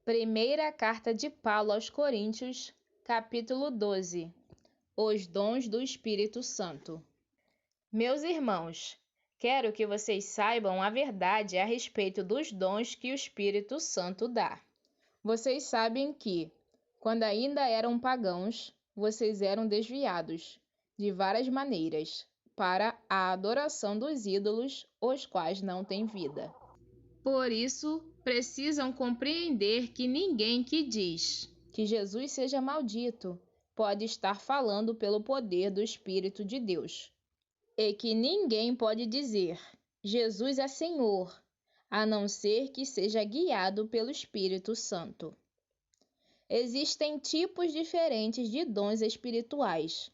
Primeira carta de Paulo aos Coríntios, capítulo 12. Os dons do Espírito Santo. Meus irmãos, quero que vocês saibam a verdade a respeito dos dons que o Espírito Santo dá. Vocês sabem que, quando ainda eram pagãos, vocês eram desviados, de várias maneiras, para a adoração dos ídolos, os quais não têm vida. Por isso, precisam compreender que ninguém que diz que Jesus seja maldito pode estar falando pelo poder do Espírito de Deus. E que ninguém pode dizer Jesus é Senhor, a não ser que seja guiado pelo Espírito Santo. Existem tipos diferentes de dons espirituais,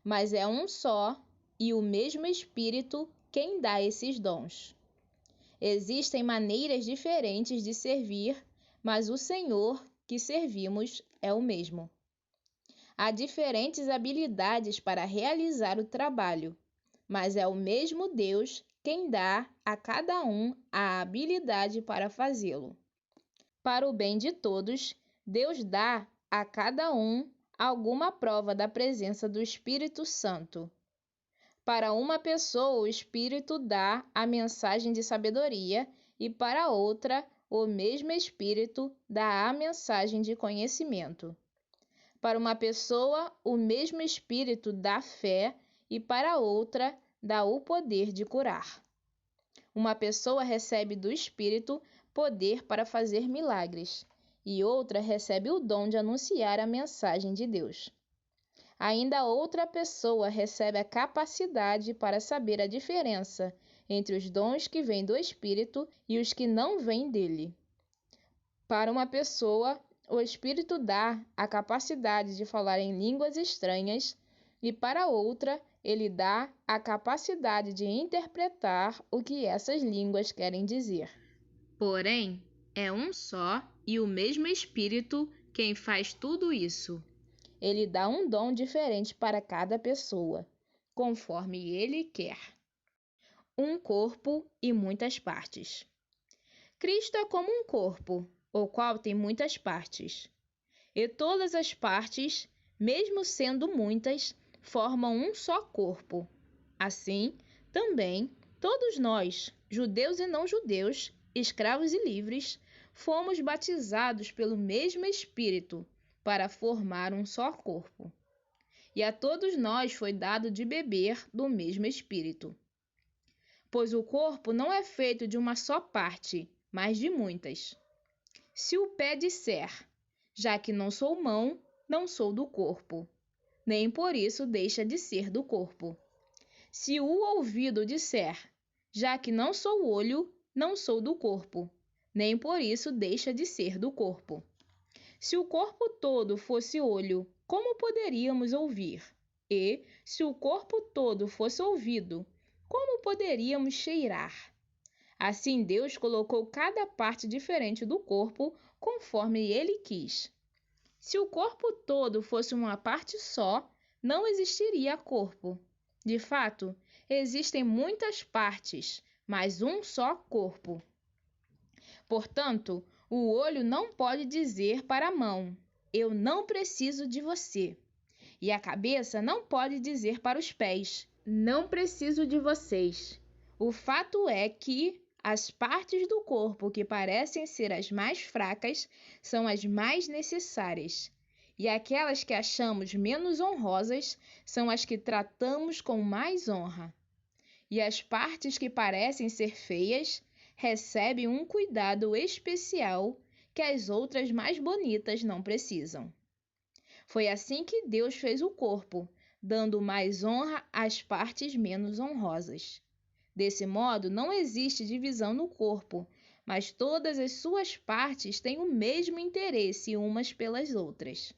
mas é um só e o mesmo Espírito quem dá esses dons. Existem maneiras diferentes de servir, mas o Senhor que servimos é o mesmo. Há diferentes habilidades para realizar o trabalho, mas é o mesmo Deus quem dá a cada um a habilidade para fazê-lo. Para o bem de todos, Deus dá a cada um alguma prova da presença do Espírito Santo. Para uma pessoa, o Espírito dá a mensagem de sabedoria e para outra, o mesmo Espírito dá a mensagem de conhecimento. Para uma pessoa, o mesmo Espírito dá fé e para outra, dá o poder de curar. Uma pessoa recebe do Espírito poder para fazer milagres e outra recebe o dom de anunciar a mensagem de Deus. Ainda outra pessoa recebe a capacidade para saber a diferença entre os dons que vêm do Espírito e os que não vêm dele. Para uma pessoa, o Espírito dá a capacidade de falar em línguas estranhas e para outra, ele dá a capacidade de interpretar o que essas línguas querem dizer. Porém, é um só e o mesmo Espírito quem faz tudo isso. Ele dá um dom diferente para cada pessoa, conforme ele quer. Um corpo e muitas partes. Cristo é como um corpo, o qual tem muitas partes. E todas as partes, mesmo sendo muitas, formam um só corpo. Assim, também, todos nós, judeus e não judeus, escravos e livres, fomos batizados pelo mesmo Espírito, para formar um só corpo. E a todos nós foi dado de beber do mesmo Espírito. Pois o corpo não é feito de uma só parte, mas de muitas. Se o pé disser, já que não sou mão, não sou do corpo, nem por isso deixa de ser do corpo. Se o ouvido disser, já que não sou olho, não sou do corpo, nem por isso deixa de ser do corpo. Se o corpo todo fosse olho, como poderíamos ouvir? E, se o corpo todo fosse ouvido, como poderíamos cheirar? Assim Deus colocou cada parte diferente do corpo conforme Ele quis. Se o corpo todo fosse uma parte só, não existiria corpo. De fato, existem muitas partes, mas um só corpo. Portanto, o olho não pode dizer para a mão, eu não preciso de você. E a cabeça não pode dizer para os pés, não preciso de vocês. O fato é que as partes do corpo que parecem ser as mais fracas são as mais necessárias. E aquelas que achamos menos honrosas são as que tratamos com mais honra. E as partes que parecem ser feias recebe um cuidado especial que as outras mais bonitas não precisam. Foi assim que Deus fez o corpo, dando mais honra às partes menos honrosas. Desse modo, não existe divisão no corpo, mas todas as suas partes têm o mesmo interesse umas pelas outras.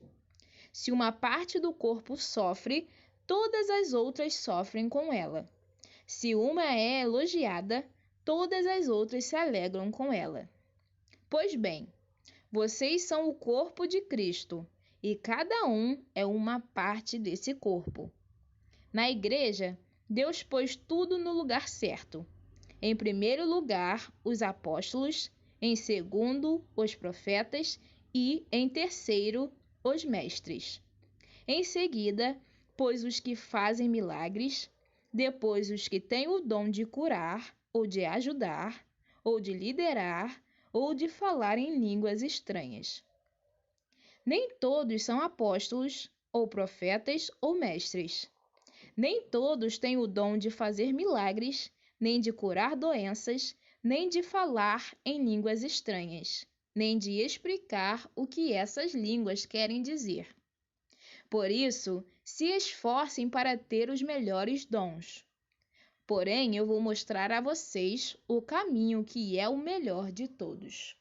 Se uma parte do corpo sofre, todas as outras sofrem com ela. Se uma é elogiada, todas as outras se alegram com ela. Pois bem, vocês são o corpo de Cristo, e cada um é uma parte desse corpo. Na igreja, Deus pôs tudo no lugar certo. Em primeiro lugar, os apóstolos, em segundo, os profetas, e, em terceiro, os mestres. Em seguida, pôs os que fazem milagres, depois os que têm o dom de curar, ou de ajudar, ou de liderar, ou de falar em línguas estranhas. Nem todos são apóstolos, ou profetas, ou mestres. Nem todos têm o dom de fazer milagres, nem de curar doenças, nem de falar em línguas estranhas, nem de explicar o que essas línguas querem dizer. Por isso, se esforcem para ter os melhores dons. Porém, eu vou mostrar a vocês o caminho que é o melhor de todos.